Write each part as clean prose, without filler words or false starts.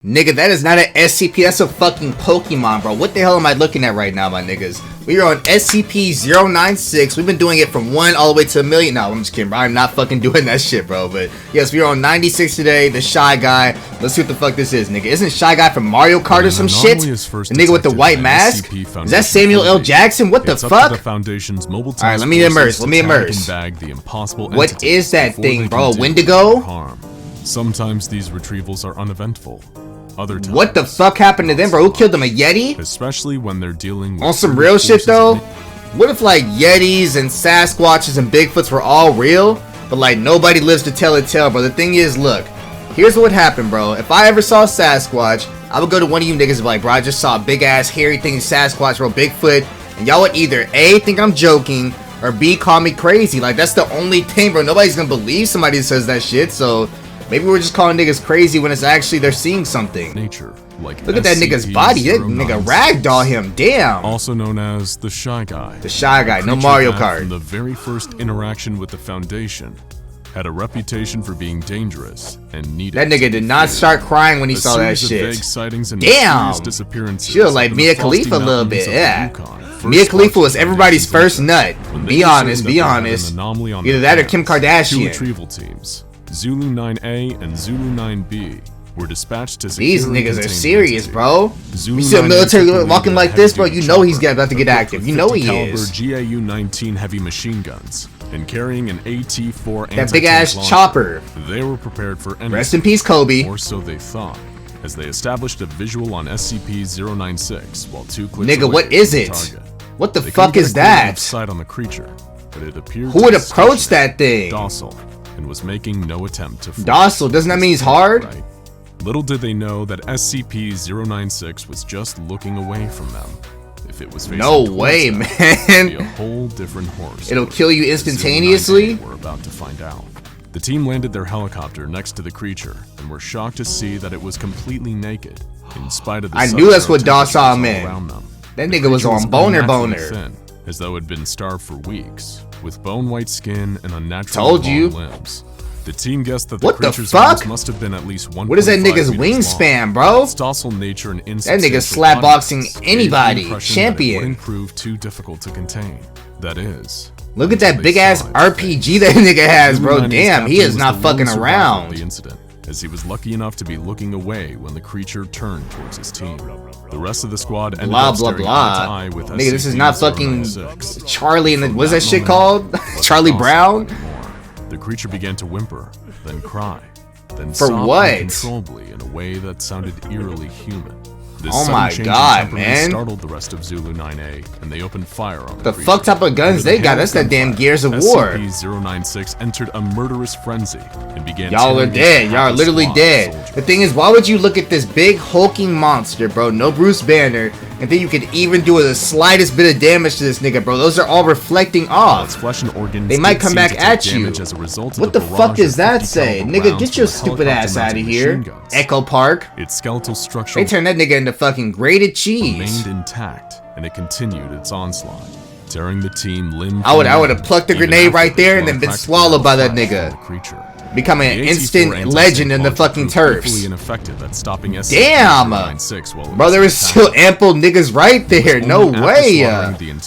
Nigga, that is not an SCP, that's a fucking Pokemon, bro. What the hell am I looking at right now, my niggas? We are on SCP-096. We've been doing it from 1 all the way to 1,000,000. No, I'm just kidding, bro. I'm not fucking doing that shit, bro. But yes, we are on 96 today, the Shy Guy. Let's see what the fuck this is, nigga. Isn't Shy Guy from Mario Kart or some shit? The nigga with the white mask? Is that Samuel L. Jackson? What the fuck? Alright, let me immerse. What is that thing, bro? Wendigo? Sometimes these retrievals are uneventful. Other times, what the fuck happened to them, bro? Who killed them? A Yeti? Especially when they're dealing with on some real shit though. What if like Yetis and Sasquatches and Bigfoots were all real, but like nobody lives to tell a tale, bro? The thing is, look, here's what happened, bro. If I ever saw Sasquatch, I would go to one of you niggas and be like, bro, I just saw a big ass hairy thing, Sasquatch, bro, Bigfoot, and y'all would either A, think I'm joking, or B, call me crazy. Like that's the only thing, bro. Nobody's gonna believe somebody that says that shit, so maybe we're just calling niggas crazy when it's actually they're seeing something. Nature, like look at that nigga's body. That nigga ragdoll him. Damn. Also known as the Shy Guy. The Shy Guy. No Mario Kart. From the very first interaction with the Foundation, had a reputation for being dangerous and needed. That nigga did not start crying when he saw that shit. Damn. She was like Mia Khalifa a little bit. Yeah. Mia Khalifa was everybody's first nut. Be honest. Be honest. Either that or Kim Kardashian. Two retrieval teams, Zulu 9A and Zulu 9B, were dispatched to secure. These niggas are serious, bro. You see a military walking like this, bro, you know he's about to get active. You know he is. GAU-19 heavy machine guns and carrying an AT-4 that big ass chopper. They were prepared for anything. Rest in peace, Kobe. Or so they thought, as they established a visual on SCP-096 while 2 clicks nigga, away what is from the it? target. What the fuck is that? Sight on the creature, but it appeared who would approach that thing? Docile, and was making no attempt to. Docile? Doesn't that mean he's hard? Right. Little did they know that SCP-096 was just looking away from them. If it was facing no way, them, man. It'd be a whole different horse. It'll kill you instantaneously. We're about to find out. The team landed their helicopter next to the creature and were shocked to see that it was completely naked, in spite of the. I knew that's what docile meant. Them. That nigga was on boner. Thin, as though it had been starved for weeks, with bone-white skin and unnaturally long limbs. The team guessed that the creature's wings must have been at least 1. What is that nigga's wingspan, bro? Its docile nature and that nigga slapboxing anybody. Champion. Wouldn't prove too difficult to contain. That is. Look at that big ass RPG that nigga has, bro. Damn, he is not fucking around. The incident, as he was lucky enough to be looking away when the creature turned towards his team. The rest of the squad ended up staring eye to eye with nigga, this is not fucking Charlie and what's that shit called? Charlie Brown? The creature began to whimper, then cry, then for sob what? Uncontrollably in a way that sounded eerily human. This oh my god, man! Startled the rest of Zulu 9A, and they opened fire on the fuck type of guns they got. That's that damn Gears of War. SCP-096 entered a murderous frenzy and began. Y'all are dead. Y'all are literally dead. The thing is, why would you look at this big hulking monster, bro? No Bruce Banner, and then you could even do the slightest bit of damage to this nigga, bro? Those are all reflecting off. Its flesh and organs they might come back at you. As a result what the fuck does that say, nigga? Get your stupid ass out of here, Echo Park. Its skeletal structure. They turned that nigga into fucking grated cheese. Remained intact, and it continued its onslaught, tearing the team limb. I would have plucked the grenade right there and then been swallowed by that nigga. Becoming an instant legend in the fucking turfs. Damn! Bro, there is still ample niggas right there. No way.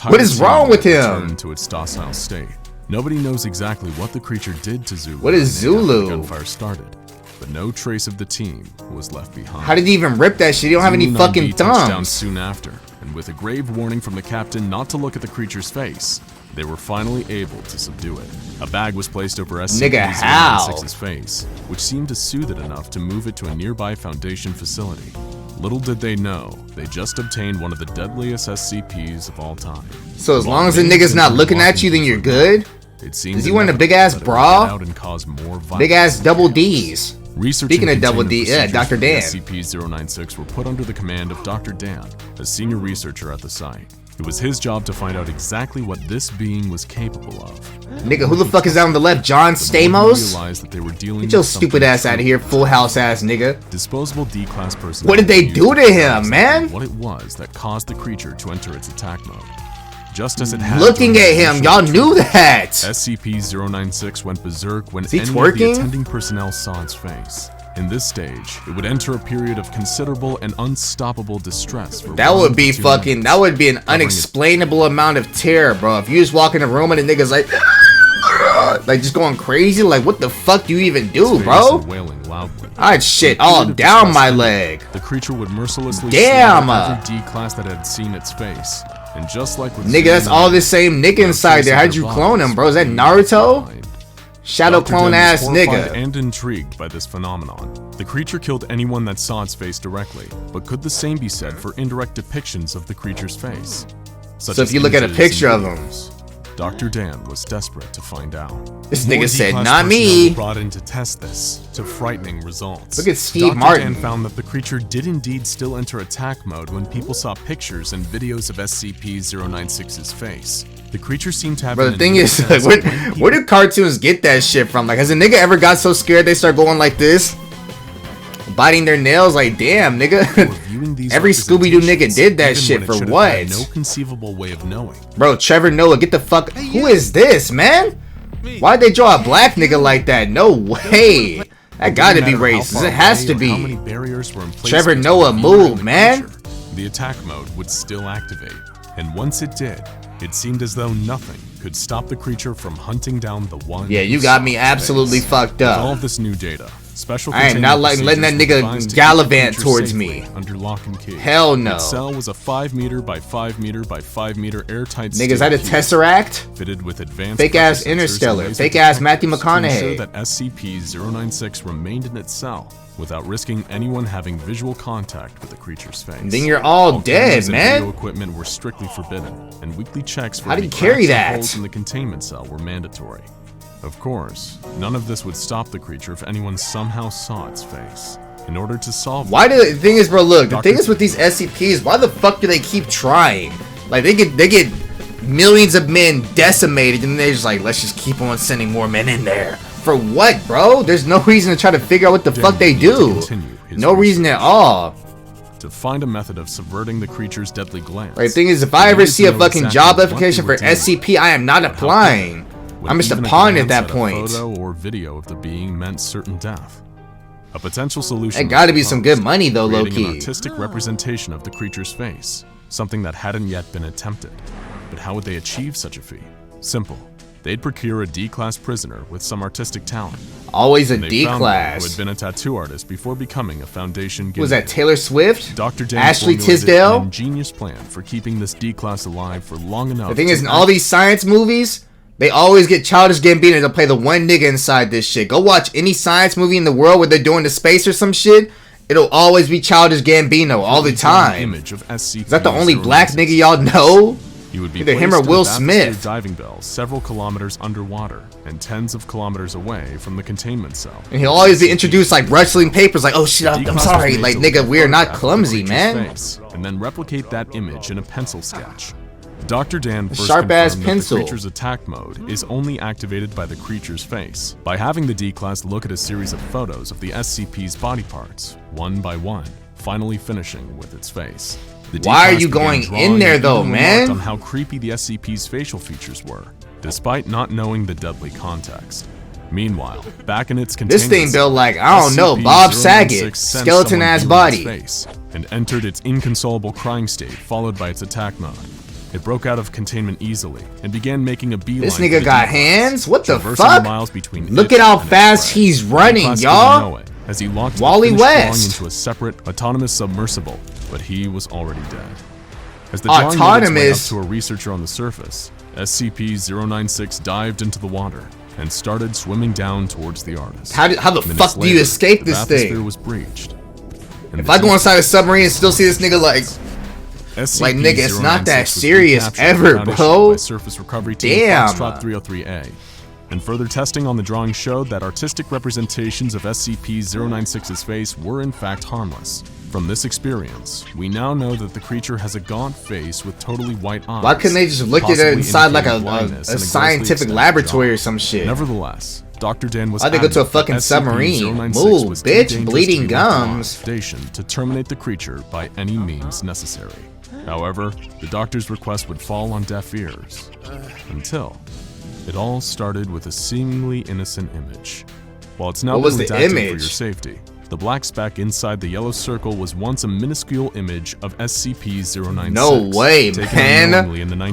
What is wrong with him? To its docile state. Nobody knows exactly what the creature did to Zulu. What is Zulu? Gunfire started, but no trace of the team was left behind. How did he even rip that shit? He don't have any fucking thumbs. Down soon after, and with a grave warning from the captain not to look at the creature's face, they were finally able to subdue it. A bag was placed over SCP-096's face, which seemed to soothe it enough to move it to a nearby Foundation facility. Little did they know, they just obtained one of the deadliest SCPs of all time. So as long as the nigga's not looking at you, then you're good? It seems is he wearing a big ass bra? Big ass double D's. Speaking of double D, yeah, Dr. Dan. SCP-096 were put under the command of Dr. Dan, a senior researcher at the site. It was his job to find out exactly what this being was capable of. Nigga, who the fuck is that on the left? John Stamos? That they were dealing Get your stupid ass out of here, Full House ass nigga. Disposable D-class personnel. What did they do to him, man? What it was that caused the creature to enter its attack mode. Just as it had. Looking at him, y'all knew that. SCP-096 went berserk when any of the attending personnel saw its face. In this stage, it would enter a period of considerable and unstoppable distress for that would be fucking, that would be an unexplainable amount of terror, bro. If you just walk in a room and the nigga's like just going crazy, like what the fuck do you even do, bro? Wailing loudly. I'd shit all down my leg. The creature would mercilessly damn every D-class that had seen its face. And just like with nigga, that's all the same nigga inside there. How'd you clone him, bro? Is that Naruto? Shadow clone ass nigga. And intrigued by this phenomenon. The creature killed anyone that saw its face directly, but could the same be said for indirect depictions of the creature's face? So if you look at a picture of him, Dr. Dan was desperate to find out. This nigga said, "Not me." Brought in to test this, to frightening results. Look at Steve Dr. Martin. Dan found that the creature did indeed still enter attack mode when people saw pictures and videos of SCP-096's face. The creature seemed to have. But the thing is, like, where do cartoons get that shit from? Like, has a nigga ever got so scared they start going like this, biting their nails? Like, damn, nigga. Every Scooby-Doo nigga did that shit for what? No conceivable way of knowing. Bro, Trevor Noah, get the fuck. Who is this, man? Why'd they draw a black nigga like that? No way. That gotta be racist. It has to be. Trevor Noah, move, man. The attack mode would still activate, and once it did, it seemed as though nothing could stop the creature from hunting down the one. Yeah, you got me absolutely fucked up. With all of this new data, I am not letting that nigga gallivant towards me. Under lock and key. Hell no. Its cell was a 5 meter by 5 meter by 5 meter airtight. Niggas, is that a Tesseract? Fitted with advanced fake ass Interstellar, fake ass Matthew McConaughey. To ensure that SCP-096 remained in its cell without risking anyone having visual contact with the creature's face. Then you're all dead, man. Video equipment were strictly forbidden, and weekly checks for how do you carry that? Holes in the containment cell were mandatory. Of course, none of this would stop the creature if anyone somehow saw its face. In order to solve why do the thing is, bro, look, the thing is with these SCPs, why the fuck do they keep trying? Like they get millions of men decimated and they're just like, let's just keep on sending more men in there. For what, bro? There's no reason to try to figure out what the fuck they do. No reason at all. To find a method of subverting the creature's deadly glance. Right, the thing is, if I ever see a fucking job application for SCP, I am not applying. I'm just a pawn at that point. A photo or video of the being meant certain death. A potential solution. That gotta be some good money though, low-key. An artistic representation of the creature's face, something that hadn't yet been attempted. But how would they achieve such a feat? Simple. They'd procure a D-class prisoner with some artistic talent. Always a D-class. Who had been a tattoo artist before becoming a Foundation. Was that Taylor Swift? Dr. Dan Ashley Tisdale? An ingenious plan for keeping this D-class alive for long enough. The thing is, in all these science movies, they always get Childish Gambino to play the one nigga inside this shit. Go watch any science movie in the world where they're doing the space or some shit. It'll always be Childish Gambino all the time. Is that the only black nigga y'all know? He would be either him or Will Smith. Diving bell several kilometers underwater and tens of kilometers away from the containment cell. And he'll always be introduced like rustling papers, like, oh shit, I'm sorry, like nigga, we're not clumsy, man. And then replicate that image in a pencil sketch. Dr. Dan first sharp-ass confirmed pencil. that the creature's attack mode is only activated by the creature's face, by having the D-class look at a series of photos of the SCP's body parts, one by one, finally finishing with its face. Why are you going in there though, man? On how creepy the SCP's facial features were, despite not knowing the deadly context. Meanwhile, back in its containment, this thing built like, I don't know, Bob Saget, skeleton ass body, and entered its inconsolable crying state, followed by its attack mode. It broke out of containment easily and began making a beeline. This nigga got hands? What the fuck? Look at how fast he's running, y'all. As he locked Wally West into a separate autonomous submersible, but he was already dead. As the autonomous up to a researcher on the surface, SCP-096 dived into the water and started swimming down towards the artist. How the fuck do you escape this thing? Was breached. If I go inside a submarine and still see this nigga like nigga, it's not that serious ever, bro. Surface recovery team Foxtrot 303A. And further testing on the drawing showed that artistic representations of SCP-096's face were in fact harmless. From this experience, we now know that the creature has a gaunt face with totally white eyes. Why couldn't they just look at it inside like a scientific laboratory or some shit? Nevertheless, Dr. Dan was adamant. Why'd they go to a fucking submarine? Move, bitch, bleeding gums. To terminate the creature by any means necessary. However, the doctor's request would fall on deaf ears. Until it all started with a seemingly innocent image. While it's now been redacted for your safety, The black speck inside the yellow circle was once a minuscule image of SCP-096. No way, man.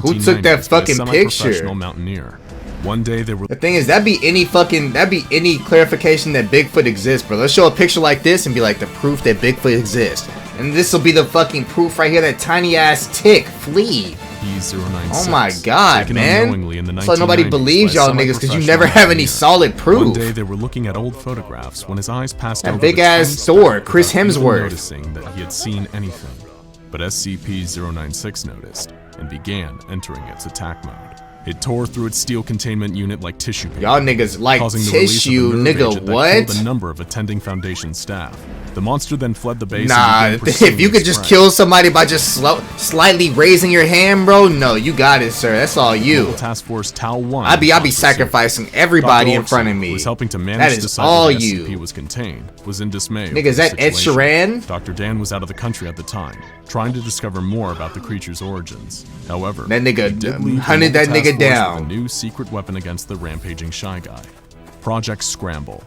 Who took that fucking picture? Mountaineer. One day they were. The thing is, that'd be any clarification that Bigfoot exists, bro. Let's show a picture like this and be like the proof that Bigfoot exists. And this will be the fucking proof right here, that tiny ass tick, flea. Oh my god, man. So nobody believes y'all niggas because you never have any solid proof. One day they were looking at old photographs when his eyes passed over that big ass Thor, Chris Hemsworth. Noticing that he had seen anything. But SCP-096 noticed and began entering its attack mode. It tore through its steel containment unit like tissue paper. Y'all niggas like tissue, nigga, what? A number of attending Foundation staff. The monster then fled the base. Nah, if you could just kill somebody by just slightly raising your hand, bro, no, you got it, sir. That's all you. Task Force Tau 1. I'd be sacrificing everybody in front of me. Was helping to manage that is all you. SCP was contained. Was in dismay. Nigga, is that Ed Sheeran? Dr. Dan was out of the country at the time, trying to discover more about the creature's origins. However, that nigga hunted that nigga down. A new secret weapon against the rampaging Shy Guy. Project Scramble.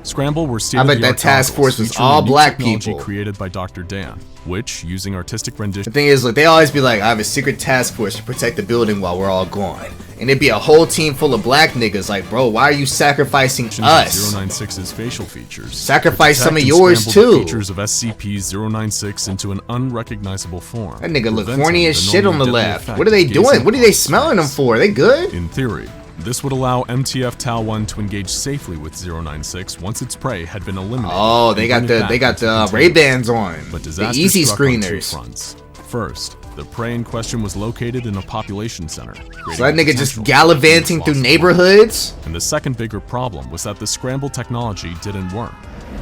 Scramble were I bet that task force was all black people. Created by Dr. Dan, which, using artistic rendition. The thing is, look, they always be like, I have a secret task force to protect the building while we're all gone. And it'd be a whole team full of black niggas like, bro, why are you sacrificing us? 096's facial features. Sacrifice some of yours too. Features of SCP-096 into an unrecognizable form. That nigga look horny as shit on the left. What are they doing? What are they smelling them for? Are they good? In theory, this would allow MTF Tau 1 to engage safely with 096 once its prey had been eliminated. Oh, they got the Ray-Bans on. But the easy screeners. Fronts. First, the prey in question was located in a population center. So that nigga just gallivanting through neighborhoods? And the second bigger problem was that the Scramble technology didn't work.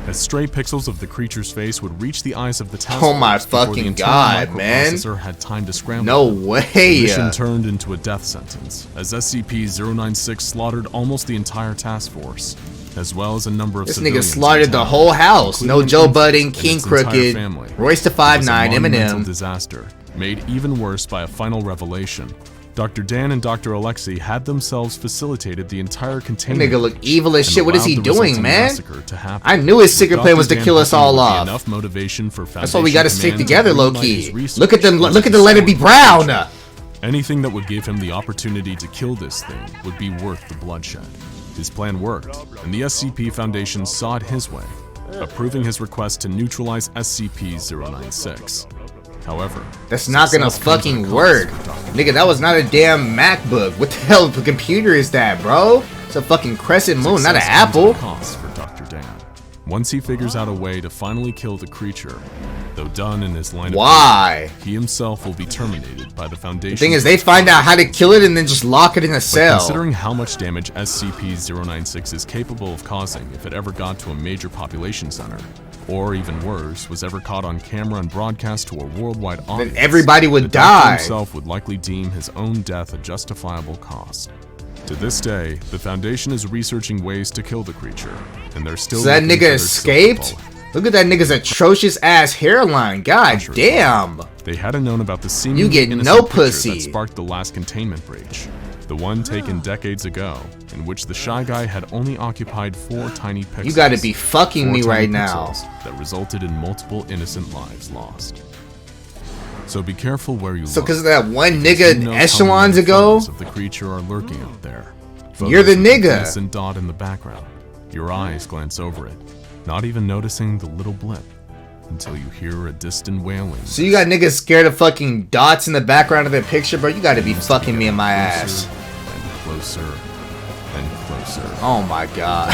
As stray pixels of the creature's face would reach the eyes of the task force. Oh my fucking god, man. Had time to scramble. No way. The mission turned into a death sentence, as SCP-096 slaughtered almost the entire task force, as well as a number of civilians. This nigga slaughtered the whole house. No Joe Budden, King Crooked, Royce the 5'9", Eminem. Disaster, made even worse by a final revelation. Dr. Dan and Dr. Alexei had themselves facilitated the entire containment. That nigga look evil as shit. What is he doing, man? I knew his secret plan was to kill us all off. Enough motivation for that's why we gotta stick together, low-key. Look at them. Look at the Let It Be Brown. Anything that would give him the opportunity to kill this thing would be worth the bloodshed. His plan worked, and the SCP Foundation saw it his way, approving his request to neutralize SCP-096. However, that's not gonna fucking work. Nigga, that was not a damn MacBook. What the hell of a computer is that, bro? It's a fucking crescent moon, not an Apple. For Dr. Dan. Once he figures out a way to finally kill the creature, though done in his line of work, he himself will be terminated by the Foundation. The thing is, they find out how to kill it and then just lock it in a cell. Considering how much damage SCP-096 is capable of causing if it ever got to a major population center, or even worse, was ever caught on camera and broadcast to a worldwide audience, then everybody would the die. Himself would likely deem his own death a justifiable cost. To this day, the Foundation is researching ways to kill the creature, and they're still. So that nigga escaped? Look at that nigga's atrocious ass hairline. God damn. They hadn't known about the seemingly you get no pussy that sparked the last containment breach. The one taken decades ago, in which the Shy Guy had only occupied 4 tiny pixels. You gotta be fucking me right now. That resulted in multiple innocent lives lost. So be careful where you look. So because of that one nigga echelons ago? Of the creature are lurking out there. You're the nigga. Innocent dot in the background. Your eyes glance over it, not even noticing the little blip, until you hear a distant wailing. So you got niggas scared of fucking dots in the background of their picture, bro? You gotta be fucking me in my ass. And closer and closer. Oh my god.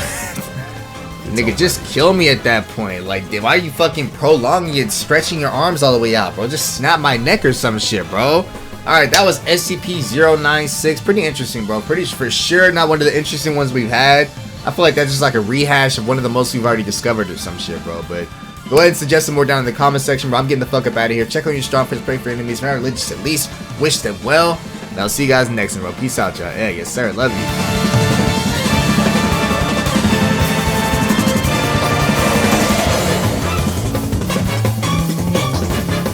Nigga, just kill me at that point. Like, why are you fucking prolonging it, stretching your arms all the way out, bro? Just snap my neck or some shit, bro. Alright, that was SCP-096. Pretty interesting, bro. Pretty for sure not one of the interesting ones we've had. I feel like that's just like a rehash of one of the most we've already discovered or some shit, bro. But go ahead and suggest some more down in the comment section, bro. I'm getting the fuck up out of here. Check on your strong friends, pray for enemies, not religious at least. Wish them well. And I'll see you guys next time, bro. Peace out, y'all. Yeah, yes, sir. Love you.